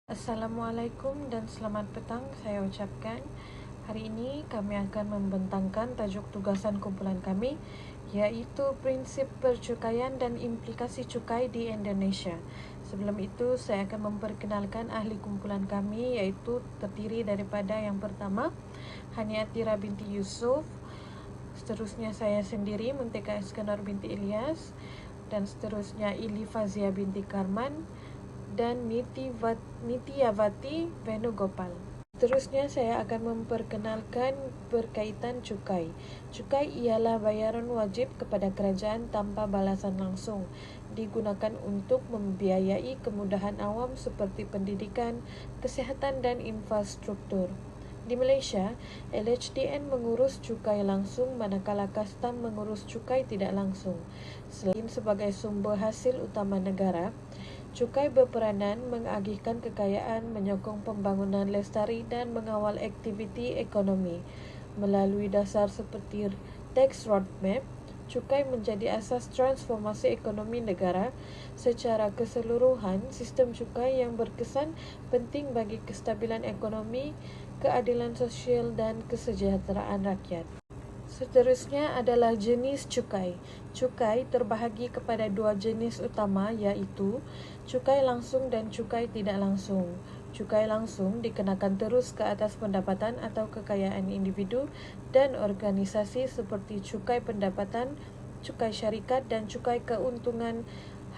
Assalamualaikum dan selamat petang saya ucapkan. Hari ini kami akan membentangkan tajuk tugasan kumpulan kami, iaitu prinsip percukaian dan implikasi cukai di Indonesia. Sebelum itu saya akan memperkenalkan ahli kumpulan kami, iaitu terdiri daripada yang pertama Hani Atira binti Yusuf, seterusnya saya sendiri Muntika Iskandar binti Ilyas, dan seterusnya Ili Fazia binti Karman dan Nitiyawati Venugopal. Seterusnya saya akan memperkenalkan berkaitan cukai. Cukai ialah bayaran wajib kepada kerajaan tanpa balasan langsung. Digunakan untuk membiayai kemudahan awam seperti pendidikan, kesihatan dan infrastruktur. Di Malaysia, LHDN mengurus cukai langsung manakala Kastam mengurus cukai tidak langsung. Selain sebagai sumber hasil utama negara, cukai berperanan mengagihkan kekayaan, menyokong pembangunan lestari dan mengawal aktiviti ekonomi. Melalui dasar seperti tax roadmap, cukai menjadi asas transformasi ekonomi negara. Secara keseluruhan, sistem cukai yang berkesan penting bagi kestabilan ekonomi, keadilan sosial dan kesejahteraan rakyat. Seterusnya adalah jenis cukai. Cukai terbahagi kepada dua jenis utama, iaitu cukai langsung dan cukai tidak langsung. Cukai langsung dikenakan terus ke atas pendapatan atau kekayaan individu dan organisasi seperti cukai pendapatan, cukai syarikat dan cukai keuntungan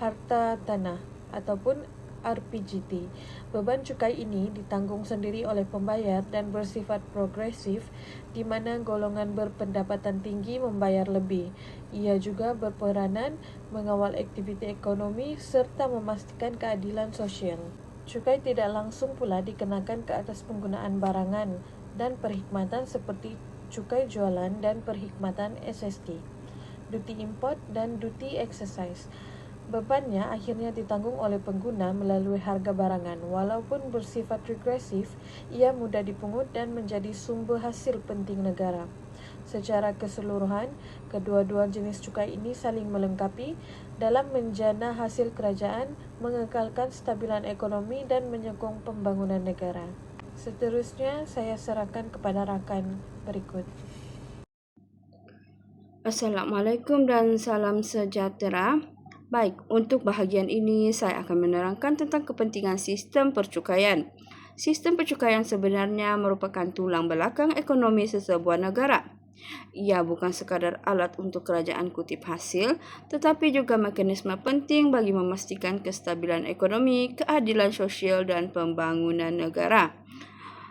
harta tanah ataupun RPJT. Beban cukai ini ditanggung sendiri oleh pembayar dan bersifat progresif, di mana golongan berpendapatan tinggi membayar lebih. Ia juga berperanan mengawal aktiviti ekonomi serta memastikan keadilan sosial. Cukai tidak langsung pula dikenakan ke atas penggunaan barangan dan perkhidmatan seperti cukai jualan dan perkhidmatan SST, duty import dan duty exercise. Bebannya akhirnya ditanggung oleh pengguna melalui harga barangan. Walaupun bersifat regresif, ia mudah dipungut dan menjadi sumber hasil penting negara. Secara keseluruhan, kedua-dua jenis cukai ini saling melengkapi dalam menjana hasil kerajaan, mengekalkan stabilan ekonomi dan menyokong pembangunan negara. Seterusnya, saya serahkan kepada rakan berikut. Assalamualaikum dan salam sejahtera. Baik, untuk bahagian ini saya akan menerangkan tentang kepentingan sistem percukaian. Sistem percukaian sebenarnya merupakan tulang belakang ekonomi sesebuah negara. Ia bukan sekadar alat untuk kerajaan kutip hasil, tetapi juga mekanisme penting bagi memastikan kestabilan ekonomi, keadilan sosial dan pembangunan negara.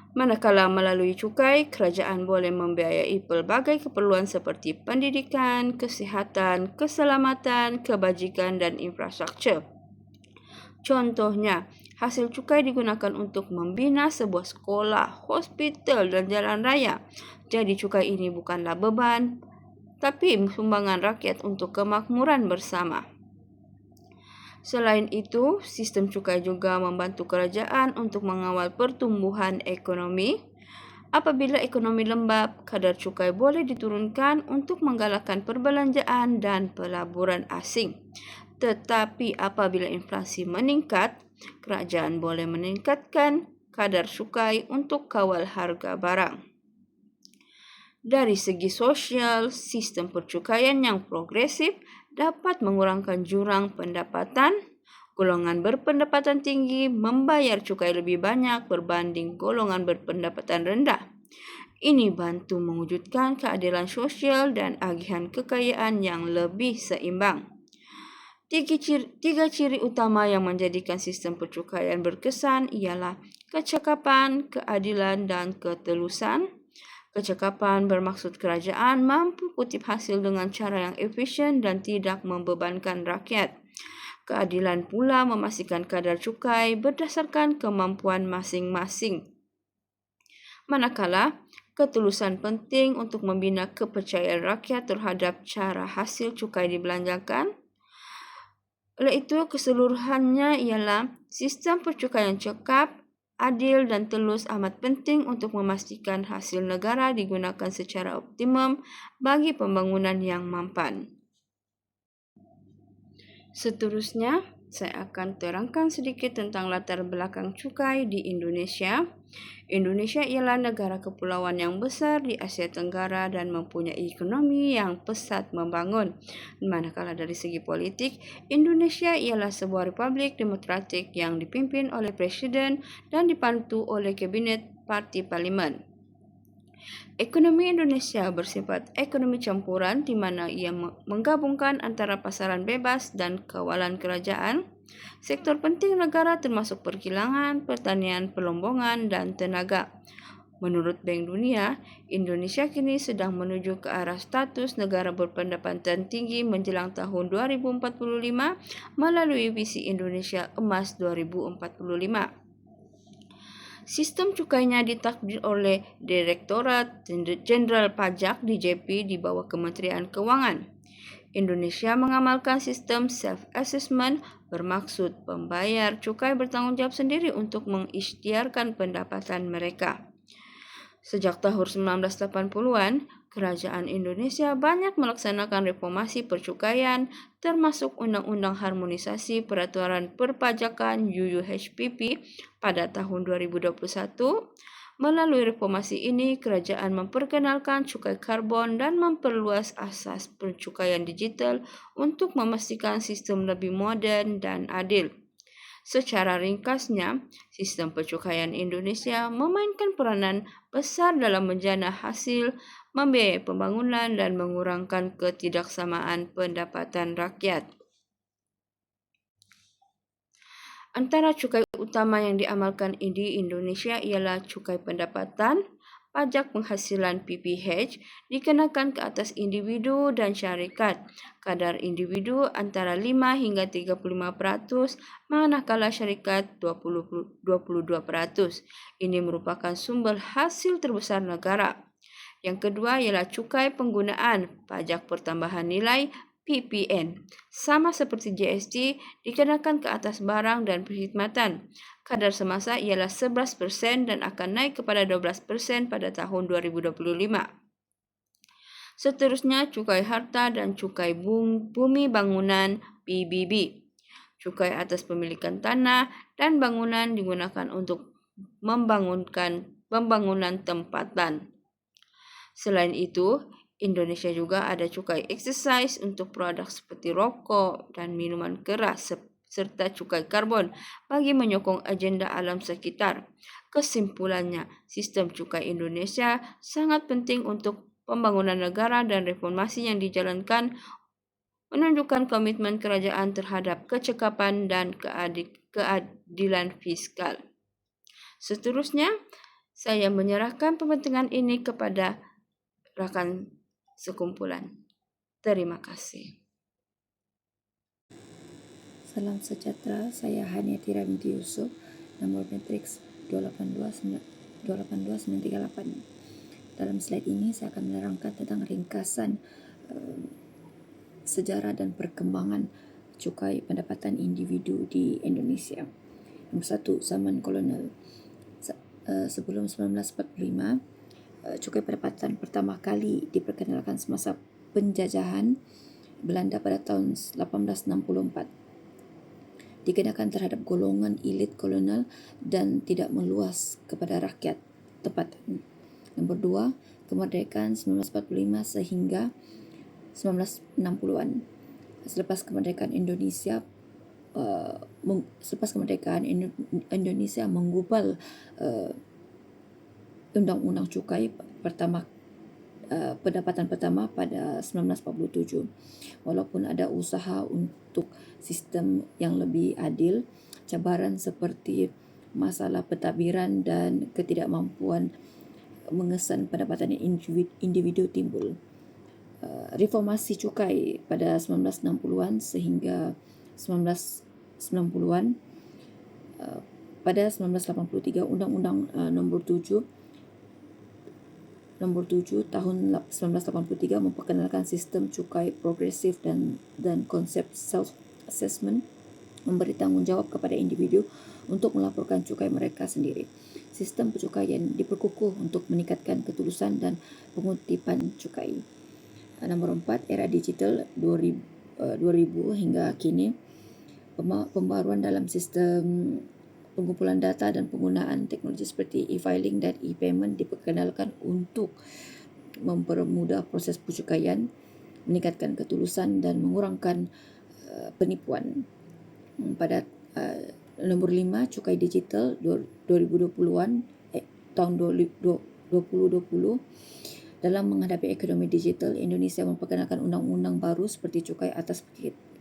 Manakala melalui cukai, kerajaan boleh membiayai pelbagai keperluan seperti pendidikan, kesihatan, keselamatan, kebajikan dan infrastruktur. Contohnya, hasil cukai digunakan untuk membina sebuah sekolah, hospital dan jalan raya. Jadi cukai ini bukanlah beban, tapi sumbangan rakyat untuk kemakmuran bersama. Selain itu, sistem cukai juga membantu kerajaan untuk mengawal pertumbuhan ekonomi. Apabila ekonomi lembab, kadar cukai boleh diturunkan untuk menggalakkan perbelanjaan dan pelaburan asing. Tetapi apabila inflasi meningkat, kerajaan boleh meningkatkan kadar cukai untuk kawal harga barang. Dari segi sosial, sistem percukaian yang progresif dapat mengurangkan jurang pendapatan. Golongan berpendapatan tinggi membayar cukai lebih banyak berbanding golongan berpendapatan rendah. Ini bantu mewujudkan keadilan sosial dan agihan kekayaan yang lebih seimbang. Tiga ciri utama yang menjadikan sistem percukaian berkesan ialah kecakapan, keadilan dan ketelusan. Kecakapan bermaksud kerajaan mampu kutip hasil dengan cara yang efisien dan tidak membebankan rakyat. Keadilan pula memastikan kadar cukai berdasarkan kemampuan masing-masing. Manakala, ketulusan penting untuk membina kepercayaan rakyat terhadap cara hasil cukai dibelanjakan. Oleh itu, keseluruhannya ialah sistem percukaian cekap, adil dan telus amat penting untuk memastikan hasil negara digunakan secara optimum bagi pembangunan yang mampan. Seterusnya, Saya akan terangkan sedikit tentang latar belakang cukai di Indonesia. Indonesia ialah negara kepulauan yang besar di Asia Tenggara dan mempunyai ekonomi yang pesat membangun. Manakala dari segi politik, Indonesia ialah sebuah republik demokratik yang dipimpin oleh presiden dan dipandu oleh kabinet parti parlimen. Ekonomi Indonesia bersifat ekonomi campuran di mana ia menggabungkan antara pasaran bebas dan kawalan kerajaan. Sektor penting negara termasuk perkilangan, pertanian, pelombongan, dan tenaga. Menurut Bank Dunia, Indonesia kini sedang menuju ke arah status negara berpendapatan tinggi menjelang tahun 2045 melalui visi Indonesia Emas 2045. Sistem cukainya ditakdir oleh Direktorat Jenderal Pajak DJP di bawah Kementerian Keuangan. Indonesia mengamalkan sistem self-assessment bermaksud pembayar cukai bertanggung jawab sendiri untuk mengisytiharkan pendapatan mereka. Sejak tahun 1980-an, Kerajaan Indonesia banyak melaksanakan reformasi percukaian, termasuk Undang-Undang Harmonisasi Peraturan Perpajakan UUHPP pada tahun 2021. Melalui reformasi ini, kerajaan memperkenalkan cukai karbon dan memperluas asas percukaian digital untuk memastikan sistem lebih moden dan adil. Secara ringkasnya, sistem percukaian Indonesia memainkan peranan besar dalam menjana hasil, membiayai pembangunan dan mengurangkan ketidaksamaan pendapatan rakyat. Antara cukai utama yang diamalkan di Indonesia ialah cukai pendapatan. Pajak penghasilan PPH dikenakan ke atas individu dan syarikat. Kadar individu antara 5 hingga 35%, manakala syarikat 22%. Ini merupakan sumber hasil terbesar negara. Yang kedua ialah cukai penggunaan, pajak pertambahan nilai PPN. Sama seperti GST, dikenakan ke atas barang dan perkhidmatan. Kadar semasa ialah 11% dan akan naik kepada 12% pada tahun 2025. Seterusnya, cukai harta dan cukai bumi bangunan PBB. Cukai atas pemilikan tanah dan bangunan digunakan untuk pembangunan tempatan. Selain itu, Indonesia juga ada cukai eksersis untuk produk seperti rokok dan minuman keras serta cukai karbon bagi menyokong agenda alam sekitar. Kesimpulannya, sistem cukai Indonesia sangat penting untuk pembangunan negara dan reformasi yang dijalankan menunjukkan komitmen kerajaan terhadap kecekapan dan keadilan fiskal. Seterusnya, saya menyerahkan pembentangan ini kepada rakan sekumpulan. Terima kasih. Salam sejahtera, saya Haniati Ramdi Yusuf, nomor matriks 282938. Dalam slide ini saya akan menerangkan tentang ringkasan sejarah dan perkembangan cukai pendapatan individu di Indonesia. Nombor 1, zaman kolonial. Sebelum 1945, cukai pendapatan pertama kali diperkenalkan semasa penjajahan Belanda pada tahun 1864. Dikenakan terhadap golongan elit kolonial dan tidak meluas kepada rakyat tempatan. Nombor 2, kemerdekaan 1945 sehingga 1960-an. Selepas kemerdekaan Indonesia menggubal Undang-Undang Cukai pendapatan pertama pada 1947. Walaupun ada usaha untuk sistem yang lebih adil, cabaran seperti masalah pentadbiran dan ketidakmampuan mengesan pendapatan individu timbul. Reformasi cukai pada 1960-an sehingga 1990-an. Pada 1983, Undang-Undang Nombor 7 tahun 1983 memperkenalkan sistem cukai progresif dan konsep self-assessment, memberi tanggungjawab kepada individu untuk melaporkan cukai mereka sendiri. Sistem percukaian diperkukuh untuk meningkatkan ketulusan dan pengutipan cukai. Nombor 4, era digital 2000 hingga kini. pembaruan dalam sistem pengumpulan data dan penggunaan teknologi seperti e-filing dan e-payment diperkenalkan untuk mempermudah proses pencukaian, meningkatkan ketulusan dan mengurangkan penipuan. Pada nombor 5, cukai digital 2020-an tahun 2020. Dalam menghadapi ekonomi digital, Indonesia memperkenalkan undang-undang baru seperti cukai atas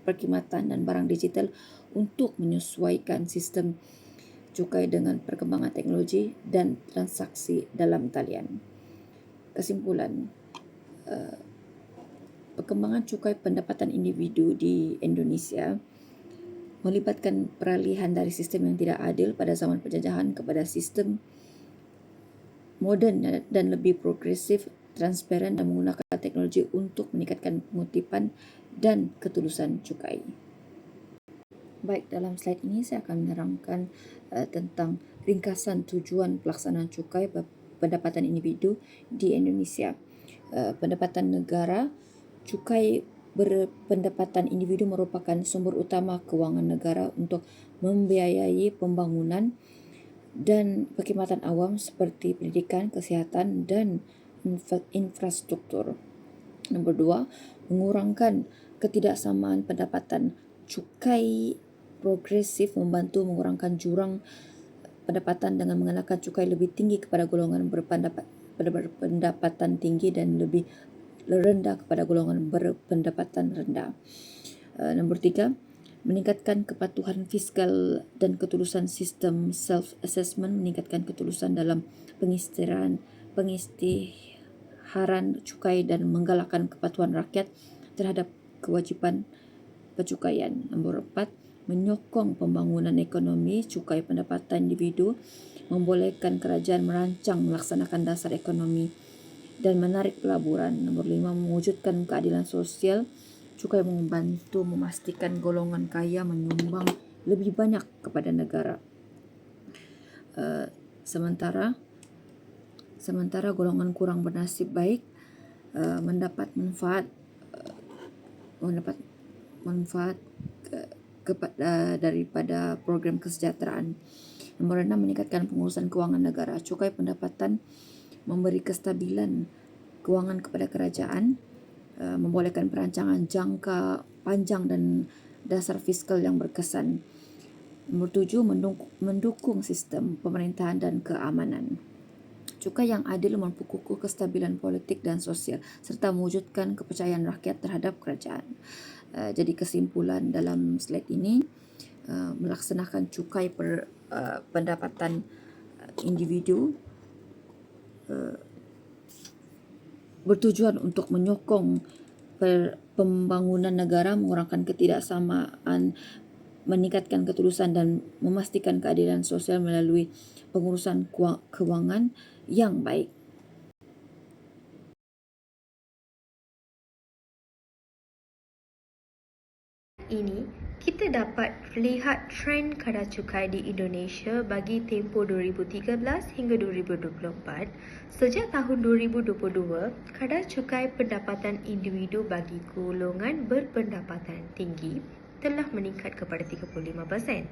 perkhidmatan dan barang digital untuk menyesuaikan sistem cukai dengan perkembangan teknologi dan transaksi dalam talian. Kesimpulan, perkembangan cukai pendapatan individu di Indonesia melibatkan peralihan dari sistem yang tidak adil pada zaman penjajahan kepada sistem moden dan lebih progresif, transparan dan menggunakan teknologi untuk meningkatkan pengutipan dan ketulusan cukai. Baik, dalam slide ini saya akan menerangkan tentang ringkasan tujuan pelaksanaan cukai pendapatan individu di Indonesia. Pendapatan negara, cukai berpendapatan individu merupakan sumber utama kewangan negara untuk membiayai pembangunan dan perkhidmatan awam seperti pendidikan, kesihatan dan infrastruktur. Nombor 2, mengurangkan ketidaksamaan pendapatan. Cukai progresif membantu mengurangkan jurang pendapatan dengan mengenakan cukai lebih tinggi kepada golongan berpendapatan tinggi dan lebih rendah kepada golongan berpendapatan rendah. Nombor 3, meningkatkan kepatuhan fiskal dan ketulusan sistem self-assessment, meningkatkan ketulusan dalam pengisytiharan cukai dan menggalakkan kepatuhan rakyat terhadap kewajipan pencukaian. Nombor 4, menyokong pembangunan ekonomi. Cukai pendapatan individu membolehkan kerajaan merancang melaksanakan dasar ekonomi dan menarik pelaburan. Nombor 5, mewujudkan keadilan sosial. Cukai membantu memastikan golongan kaya menyumbang lebih banyak kepada negara. Sementara golongan kurang bernasib baik mendapat manfaat daripada program kesejahteraan. Nombor 6, meningkatkan pengurusan kewangan negara. Cukai pendapatan memberi kestabilan kewangan kepada kerajaan, membolehkan perancangan jangka panjang dan dasar fiskal yang berkesan. Nombor 7, mendukung sistem pemerintahan dan keamanan. Cukai yang adil memperkukuh kestabilan politik dan sosial serta mewujudkan kepercayaan rakyat terhadap kerajaan. Jadi kesimpulan dalam slide ini, melaksanakan cukai pendapatan individu bertujuan untuk menyokong pembangunan negara, mengurangkan ketidaksamaan, meningkatkan ketulusan dan memastikan keadilan sosial melalui pengurusan kewangan yang baik. Ini kita dapat lihat trend kadar cukai di Indonesia bagi tempoh 2013 hingga 2024. Sejak tahun 2022, kadar cukai pendapatan individu bagi golongan berpendapatan tinggi telah meningkat kepada 35%.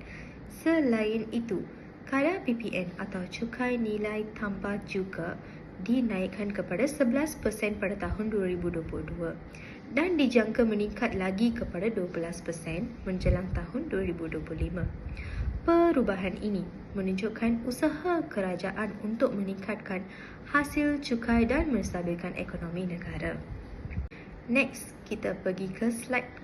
Selain itu, kadar PPN atau cukai nilai tambah juga dinaikkan kepada 11% pada tahun 2022 dan dijangka meningkat lagi kepada 12% menjelang tahun 2025. Perubahan ini menunjukkan usaha kerajaan untuk meningkatkan hasil cukai dan menstabilkan ekonomi negara. Next, kita pergi ke slide.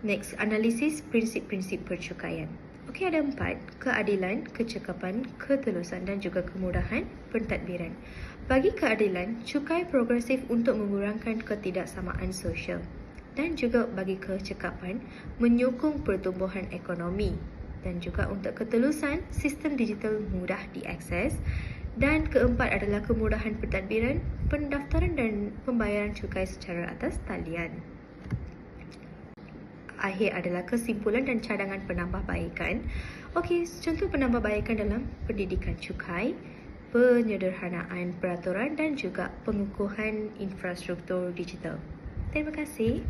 Next, analisis prinsip-prinsip percukaian. Okey, ada 4. Keadilan, kecekapan, ketulusan dan juga kemudahan pentadbiran. Bagi keadilan, cukai progresif untuk mengurangkan ketidaksamaan sosial. Dan juga bagi kecekapan, menyokong pertumbuhan ekonomi. Dan juga untuk ketulusan, sistem digital mudah diakses. Dan keempat adalah kemudahan pentadbiran, pendaftaran dan pembayaran cukai secara atas talian. Akhir adalah kesimpulan dan cadangan penambahbaikan. Okey, contoh penambahbaikan dalam pendidikan cukai, penyederhanaan peraturan dan juga pengukuhan infrastruktur digital. Terima kasih.